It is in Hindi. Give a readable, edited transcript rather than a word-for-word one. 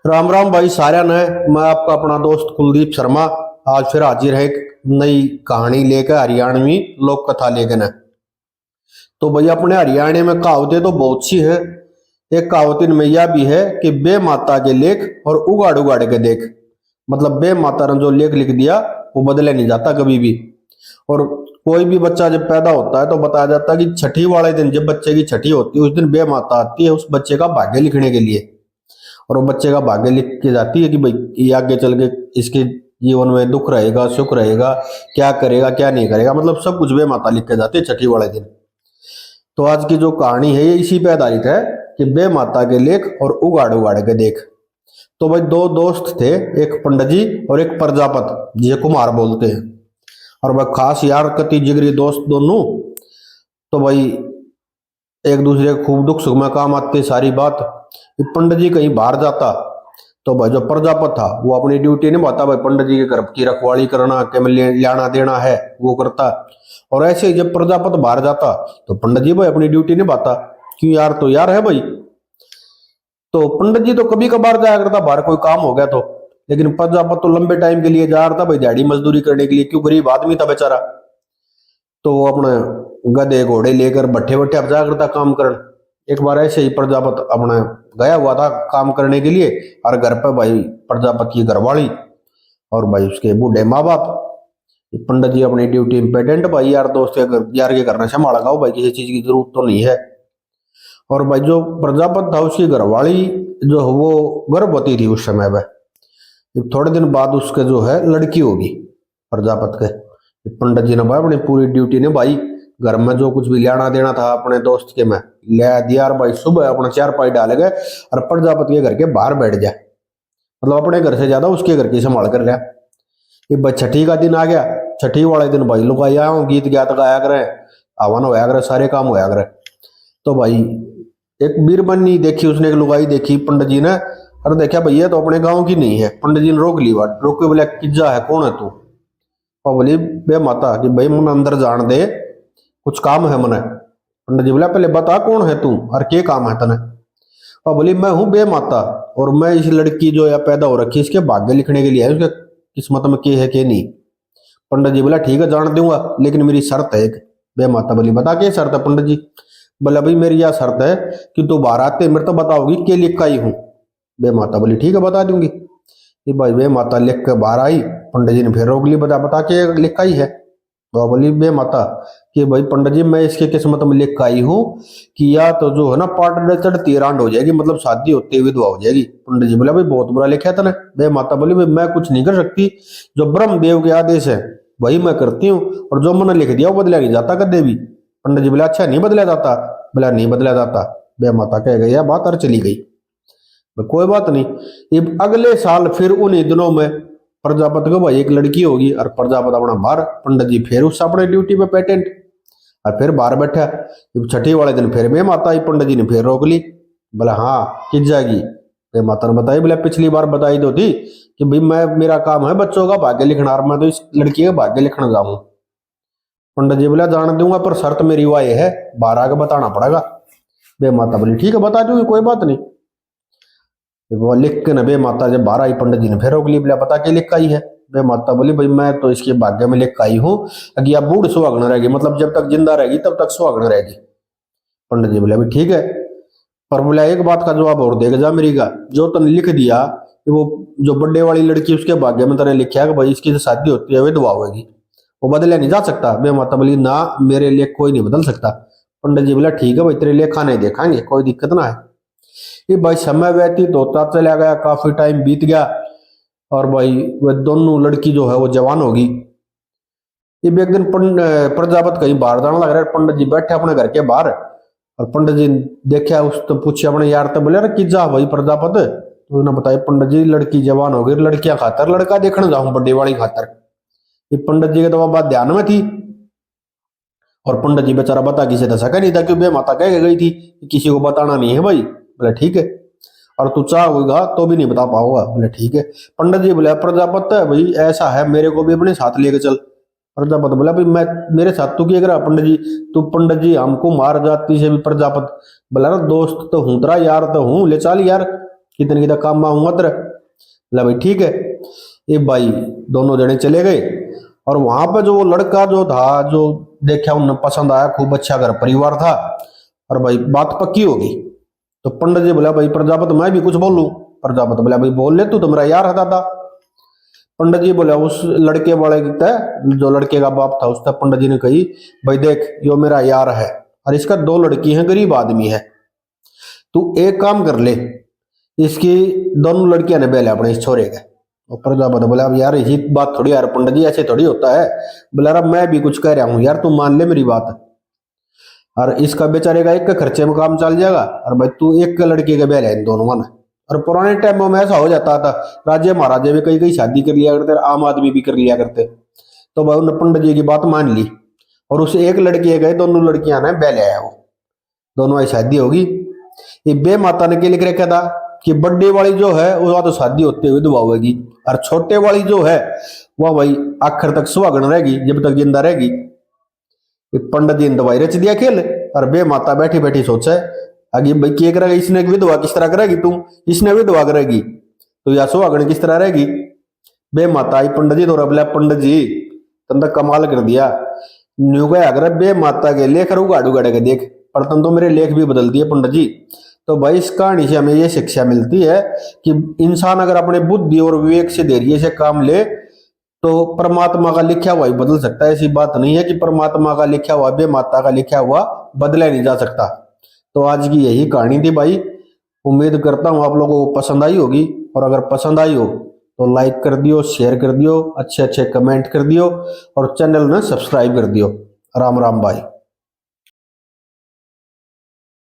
राम राम भाई सारा ने। मैं आपका अपना दोस्त कुलदीप शर्मा आज फिर हाजिर है एक नई कहानी लेकर हरियाणवी लोक कथा लेकर न। तो भाई अपने हरियाणा में कहावतें तो बहुत सी है। एक कहावत इनमें यह भी है कि बे माता के लेख और उगाड़ उगाड़ के देख। मतलब बे माता ने जो लेख लिख दिया वो बदले नहीं जाता कभी भी। और कोई भी बच्चा जब पैदा होता है तो बताया जाता है कि छठी वाले दिन जब बच्चे की छठी होती है उस दिन बे माता आती है उस बच्चे का भाग्य लिखने के लिए। और वो बच्चे का भाग्य लिख के जाती है कि भाई ये आगे चल के इसके जीवन में दुख रहेगा सुख रहेगा, क्या करेगा क्या नहीं करेगा, मतलब सब कुछ बे माता लिख के जाती है छठी वाले दिन। तो आज की जो कहानी है ये इसी पे आधारित है कि बे माता के लेख और उगाड़ उगाड़ के देख। तो भाई दो दोस्त थे, एक पंडित जी और एक प्रजापत जिसे कुमार बोलते हैं। और वह खास यार कति जिगरी दोस्त दोनों। तो भाई एक दूसरे को खूब दुख सुख में काम आते सारी बात। पंडित जी कहीं बाहर जाता तो भाई जो प्रजापत था वो अपनी ड्यूटी निभाता, भाई पंडित जी के घर की रखवाली करना के में लाना देना है वो करता। और ऐसे ही जब प्रजापत बाहर जाता तो पंडित जी भाई अपनी ड्यूटी निभाता, क्यों यार तो यार है भाई। तो पंडित जी तो कभी कभार जाया करता बाहर कोई काम हो गया तो, लेकिन प्रजापत तो लंबे टाइम के लिए जा रहा था भाई दिहाड़ी मजदूरी करने के लिए, क्यों गरीब आदमी था बेचारा। तो वो अपने गधे घोड़े लेकर भट्ठे भट्ठे अब जा करता काम करने। एक बार ऐसे ही प्रजापत अपने गया हुआ था काम करने के लिए और घर पर भाई प्रजापत की घरवाली और भाई उसके बूढ़े माँ बाप। पंडित जी अपनी ड्यूटी इम्पोर्टेंट भाई यार दोस्त यार के करना संभाला गाओ भाई, किसी चीज की जरूरत तो नहीं है। और भाई जो प्रजापत था उसकी घरवाली जो वो गर्भवती थी उस समय में। थोड़े दिन बाद उसके जो है लड़की होगी प्रजापत के। पंडित जी ने भाई अपनी पूरी ड्यूटी ने भाई घर में जो कुछ भी लेना देना था अपने दोस्त के में ले दिया। भाई सुबह अपना चार पाई डाल गए और प्रजापति के घर के बाहर बैठ जाए, मतलब अपने घर से ज्यादा उसके घर की संभाल कर लिया। ये भाई छठी का दिन आ गया। छठी वाले दिन भाई लोग आया हूँ गीत गात गाया करे, हवन होया करे, सारे काम होया करे। तो भाई एक बीरबन्नी देखी उसने, एक लुगाई देखी पंडित जी ने और देखा भैया तो अपने गाँव की नहीं है। पंडित जी ने रोक ली बात, रोक के बोला किज्जा है कौन है तू। और बोली बे माता कि भाई मन अंदर जान दे कुछ काम है मने। पंडित जी बोला पहले बता कौन है तू और क्या काम है तने। और बोली मैं हूँ बे माता और मैं इस लड़की जो या पैदा हो रखी इसके भाग्य लिखने के लिए है, उसके किस्मत में क्या है क्या नहीं। पंडित जी बोला ठीक है जान दूंगा लेकिन मेरी शर्त है एक। बे माता बोली बता क्या शर्त है पंडित जी। बोला भाई मेरी यह शर्त है कि तू बाहर आते मेरे तो बताओगी क्या लिखा ही हूँ। बे माता बोली ठीक है बता दूंगी। ये भाई बे माता लिख के बाहर आई, पंडित जी ने फिर रोक ली, बता बता के लिखा ही है। तो बोली बे माता कि भाई पंडित जी मैं इसके किस्मत में लिख आई हूँ कि या तो जो है ना पाट चढ़ती रांड हो जाएगी, मतलब शादी होते हुए दुआ हो जाएगी। पंडित जी बोला भाई बहुत बुरा लिखा था ना। बे माता बोली भाई मैं कुछ नहीं कर सकती, जो ब्रह्म देव के आदेश है वही मैं करती हूँ और जो मैंने लिख दिया वो बदला नहीं जाता कदे भी। पंडित जी बोला अच्छा नहीं बदला जाता। बोला नहीं बदला जाता। बे माता कह गई बात और चली गई। कोई बात नहीं। ये अगले साल फिर उन्हीं दिनों में प्रजापति को भाई एक लड़की होगी और प्रजापति अपना बाहर, पंडित जी फिर उस अपने ड्यूटी पे पेटेंट और फिर बाहर बैठा। छठी वाले दिन फिर मैं माता आई, पंडित जी ने फिर रोक ली। बोला हाँ किस जाएगी। मैं माता ने बताई, बोला पिछली बार बताई तो थी कि भाई मैं मेरा काम है बच्चों का भाग्य लिखना और मैं तो इस लड़की का भाग्य लिखना जाऊँ। पंडित जी बोला जान दूंगा पर शर्त मेरी वाई है बाहर आके बताना पड़ेगा। बे माता बोली ठीक है बता दूंगी कोई बात नहीं। वो लिख के न बे माता जब बाहर आई पंडित जी ने फिर रोक ली, बोला बता के लिख आई है। बे माता बोली भाई मैं तो इसके भाग्य में लिख आई हूँ कि आप बूढ़ सुहागन रहेगी, मतलब जब तक जिंदा रहेगी तब तक सुहागन रहेगी। पंडित जी बोले भाई ठीक है पर बोला एक बात का जवाब और देगा जा मेरी का, जो तने लिख दिया कि वो जो बर्थडे वाली लड़की उसके भाग्य में तने लिखा कि भाई इसकी जो शादी होती है विधवा होगी, वो बदला नहीं जा सकता। बे माता बोली ना मेरे लिए कोई नहीं बदल सकता। पंडित जी बोला ठीक है भाई तेरे लेखा नहीं देखाएंगे कोई दिक्कत ना है। ये भाई समय व्यतीत होता चला गया, काफी टाइम बीत गया और भाई वह दोनों लड़की जो है वो जवान होगी। ये भी एक दिन प्रजापत कहीं बाहर जाना लग रहा है, पंडित जी बैठे अपने घर के बाहर और पंडित जी देखा उस तो पूछे अपने यार तो बोले कि जा भाई प्रजापत। तो उन्होंने बताया पंडित जी लड़की जवान हो गई, लड़कियां खातर लड़का देखने जाऊं बड्डे वाली खातर। ये पंडित जी के तो बात ध्यान में थी और पंडित जी बेचारा बता किसी दशा का नहीं था क्योंकि माता कह गई थी कि किसी को बताना नहीं है भाई। बोले ठीक है और तू चाहोगा तो भी नहीं बता पाओगा। बोले ठीक है। पंडित जी बोले प्रजापत भाई ऐसा है मेरे को भी अपने साथ लेके चल। प्रजापत बोला भाई मैं मेरे साथ तू क्या करा पंडित जी, तू पंडित जी हमको मार जाती से भी। प्रजापत बोला ना दोस्त तो हूँ तेरा यार तो हूँ ले चल यार। कितने कितना काम आऊंगा तेरा। बोला भाई ठीक है। ये भाई दोनों जने चले गए और वहां पर जो वो लड़का जो था जो देखा उन्हें पसंद आया, खूब अच्छा घर परिवार था और भाई बात पक्की होगी। तो पंडित जी बोला भाई प्रजापति मैं भी कुछ बोलूं। प्रजापति बोला भाई बोल ले, तू तो मेरा यार था दादा। पंडित जी बोला उस लड़के वाले जो लड़के का बाप था उसका पंडित जी ने कही भाई देख यो मेरा यार है और इसका दो लड़की हैं, गरीब आदमी है, तू एक काम कर ले, इसकी दोनों लड़कियां ने बेले अपने इस छोरे के। और प्रजापति बोला अब यार यही बात थोड़ी यार पंडित जी, ऐसे थोड़ी होता है। बोला यार मैं भी कुछ कह रहा हूँ यार, तू मान ले मेरी बात, और इसका बेचारे का एक का खर्चे में काम चल जाएगा और भाई तू एक के लड़के के बेले इन दोनों में। और पुराने टाइमों में ऐसा हो जाता था, राजे महाराजे भी कई कई शादी कर लिया करते, आम आदमी भी कर लिया करते। तो भाई उन्होंने पंडित जी की बात मान ली और उस एक लड़के गए, दोनों लड़कियां ने बेले आया, वो दोनों आई शादी होगी। ये बे माता ने क्या लिख रखा था कि बड्डे वाली जो है वो तो शादी होते हुए विधवा होगी और छोटे वाली जो है वह भाई आखिर तक सुहागन रहेगी, जब तक जिंदा रहेगी। पंडित जी ने दवाई रच दिया खेल और बे माता बैठी बैठी सोचा आगे भाई क्या करेगा, इसने विधवा किस तरह करेगी तू, इसने विधवा करेगी तो या सुहागन किस तरह रहेगी। बे माता आई पंडित जी तो बोला पंडित जी तुम तो कमाल कर दिया, न्यू गया अगर बे माता के लेख उगाड़ उगाड़ के देख, पर तुम तो मेरे लेख भी बदल दिए पंडित जी। तो भाई इस कहानी से हमें ये शिक्षा मिलती है कि इंसान अगर अपने बुद्धि और विवेक से धैर्य से काम ले तो परमात्मा का लिखा हुआ ही बदल सकता है। ऐसी बात नहीं है कि परमात्मा का लिखा हुआ बे माता का लिखा हुआ बदला नहीं जा सकता। तो आज की यही कहानी थी भाई, उम्मीद करता हूँ आप लोगों को पसंद आई होगी, और अगर पसंद आई हो तो लाइक कर दियो, शेयर कर दियो, अच्छे अच्छे कमेंट कर दियो और चैनल ने सब्सक्राइब कर दियो। राम राम भाई।